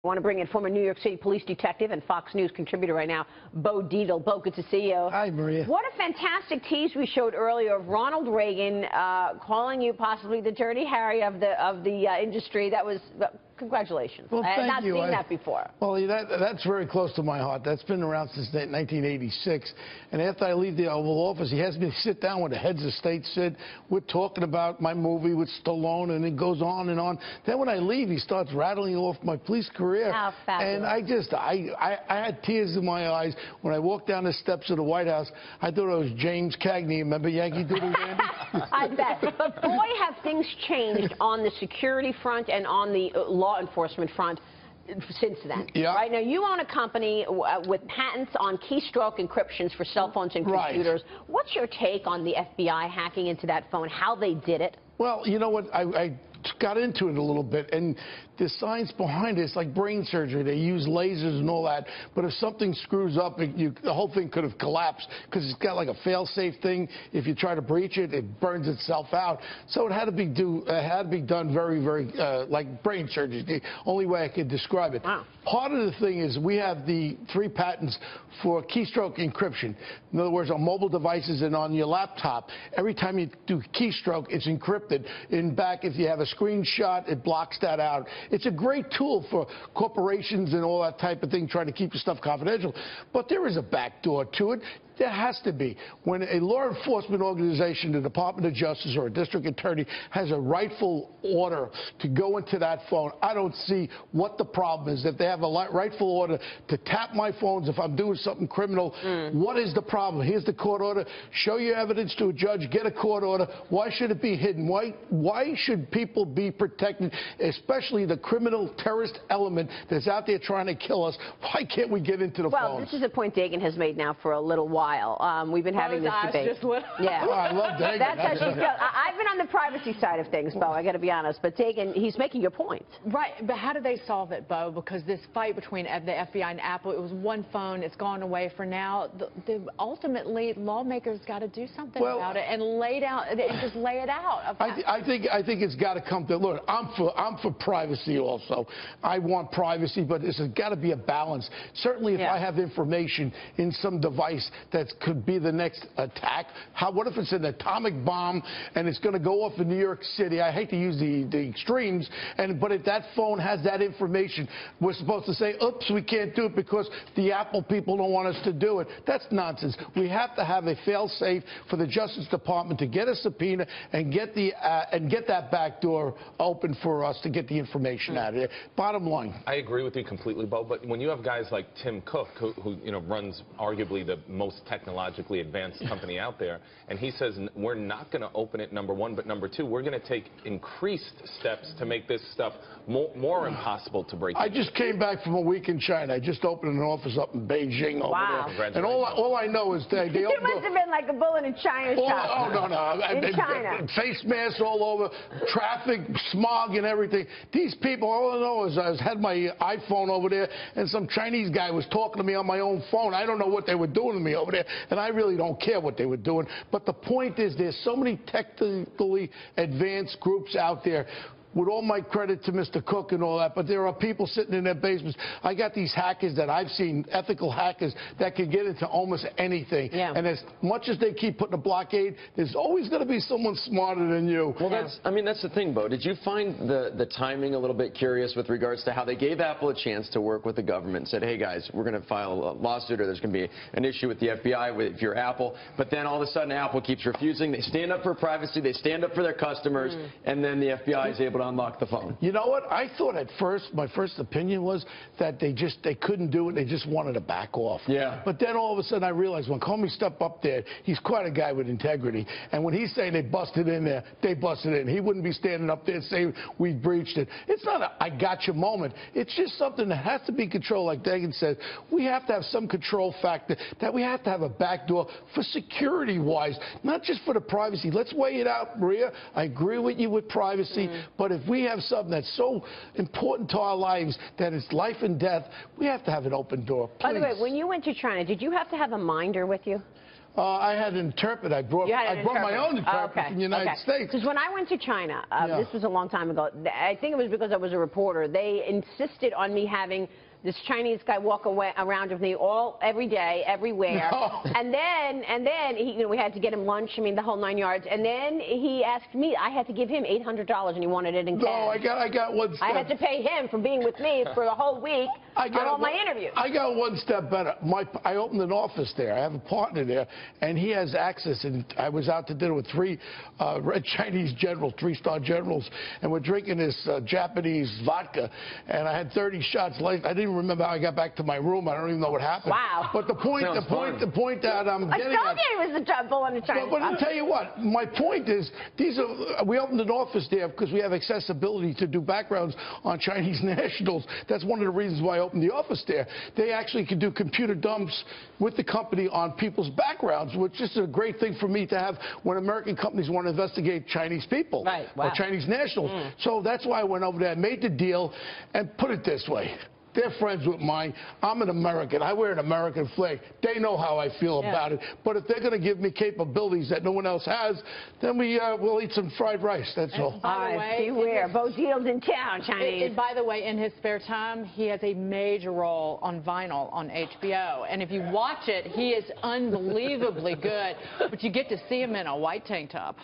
I want to bring in former New York City police detective and Fox News contributor right now, Bo Dietl. Bo, good to see you. Hi, Maria. What a fantastic tease we showed earlier of Ronald Reagan calling you possibly the Dirty Harry of the industry. That was congratulations. Well, I had not thank you. seen that before. Well, that's very close to my heart. That's been around since 1986. And after I leave the Oval Office, he has me sit down with the heads of state. Said we're talking about my movie with Stallone, and it goes on and on. Then when I leave, he starts rattling off my police career. How fabulous. And I had tears in my eyes when I walked down the steps of the White House. I thought it was James Cagney. Remember Yankee Doodle Dandy? I bet. But boy, have things changed on the security front and on the law enforcement front since then. Yeah. Right now, you own a company with patents on keystroke encryptions for cell phones and computers. Right. What's your take on the FBI hacking into that phone, how they did it? Well, you know what? I got into it a little bit, and the science behind it, it's like brain surgery. They use lasers and all that, but if something screws up, the whole thing could have collapsed because it's got like a fail-safe thing. If you try to breach it, it burns itself out. So it had to be done very, very like brain surgery. The only way I could describe it. Wow. Part of the thing is we have the 3 patents for keystroke encryption. In other words, on mobile devices and on your laptop, every time you do keystroke, it's encrypted. In back, if you have a screenshot, it blocks that out. It's a great tool for corporations and all that type of thing, trying to keep your stuff confidential. But there is a backdoor to it. There has to be. When a law enforcement organization, the Department of Justice or a district attorney has a rightful order to go into that phone, I don't see what the problem is. If they have a rightful order to tap my phones if I'm doing something criminal, what is the problem? Here's the court order. Show your evidence to a judge. Get a court order. Why should it be hidden? Why should people be protected, especially the criminal terrorist element that's out there trying to kill us? Why can't we get into the phones? Well, this is a point Dagan has made now for a little while. We've been having this debate. Yeah. Oh, I love Dagan. That's how she feels. I've been on the privacy side of things, Bo, I got to be honest. But Dagan, he's making your point. Right. But how do they solve it, Bo? Because this fight between the FBI and Apple, it was one phone. It's gone away for now. Ultimately, lawmakers got to do something about it and lay down and just lay it out. I think it's got to come to look. I'm for privacy also. I want privacy, but there's got to be a balance. Certainly, if I have information in some device that could be the next attack, what if it's an atomic bomb and it's going to go off in New York City? I hate to use the extremes, but if that phone has that information, we're supposed to say, oops, we can't do it because the Apple people don't want us to do it. That's nonsense. We have to have a fail-safe for the Justice Department to get a subpoena and get that back door open for us to get the information out of there. Bottom line. I agree with you completely, Bo, but when you have guys like Tim Cook, who runs arguably the most technologically advanced company out there, and he says we're not going to open it, number one, but number two, we're going to take increased steps to make this stuff more impossible to break. I just came back from a week in China. I just opened an office up in Beijing over there. And all I know is they You must have been like a bull in a China shop. Oh, no. In China. Face masks all over, traffic, smog and everything. These people, all I know is I had my iPhone over there, and some Chinese guy was talking to me on my own phone. I don't know what they were doing to me over there, and I really don't care what they were doing. But the point is, there's so many technically advanced groups out there. With all my credit to Mr. Cook and all that, but there are people sitting in their basements. I got these hackers that I've seen, ethical hackers, that can get into almost anything. Yeah. And as much as they keep putting a blockade, there's always going to be someone smarter than you. Well, that's the thing, Bo. Did you find the timing a little bit curious with regards to how they gave Apple a chance to work with the government and said, hey, guys, we're going to file a lawsuit or there's going to be an issue with the FBI if you're Apple, but then all of a sudden Apple keeps refusing. They stand up for privacy. They stand up for their customers, and then the FBI is able to unlock the phone. You know what? I thought at first, my first opinion was that they couldn't do it. They just wanted to back off. Yeah. But then all of a sudden I realized when Comey stepped up there, he's quite a guy with integrity. And when he's saying they busted in there, they busted in. He wouldn't be standing up there saying we breached it. It's not a I got you moment. It's just something that has to be controlled. Like Dagan said, we have to have some control factor, that we have to have a back door for security-wise, not just for the privacy. Let's weigh it out, Maria. I agree with you with privacy, but if we have something that's so important to our lives that it's life and death, we have to have an open door. Please. By the way, when you went to China, did you have to have a minder with you? I had an interpreter. I brought my own interpreter from the United States. Because when I went to China, this was a long time ago, I think it was because I was a reporter, they insisted on me having this Chinese guy walk around with me every day, everywhere. No. And then he, we had to get him lunch, I mean, the whole 9 yards. And then he asked me, I had to give him $800 and he wanted it in cash. No, I got one step. I had to pay him for being with me for a whole week on all my interviews. I got one step better. I opened an office there. I have a partner there, and he has access. And I was out to dinner with 3 red Chinese generals, 3-star generals, and we're drinking this Japanese vodka. And I had 30 shots later. I didn't remember how I got back to my room. I don't even know what happened. Wow. But the point that I'm getting at. I told you he was the bull in the Chinese. But I'll tell you what. My point is, we opened an office there because we have accessibility to do backgrounds on Chinese nationals. That's one of the reasons why I opened the office there. They actually can do computer dumps with the company on people's backgrounds, which is a great thing for me to have when American companies want to investigate Chinese people or Chinese nationals. So that's why I went over there, made the deal, and put it this way. They're friends with mine. I'm an American. I wear an American flag. They know how I feel about it. But if they're going to give me capabilities that no one else has, then we'll eat some fried rice. That's all. By the way, beware. Bo Dietl's in town, Chinese. And by the way, in his spare time, he has a major role on Vinyl on HBO. And if you watch it, he is unbelievably good. But you get to see him in a white tank top.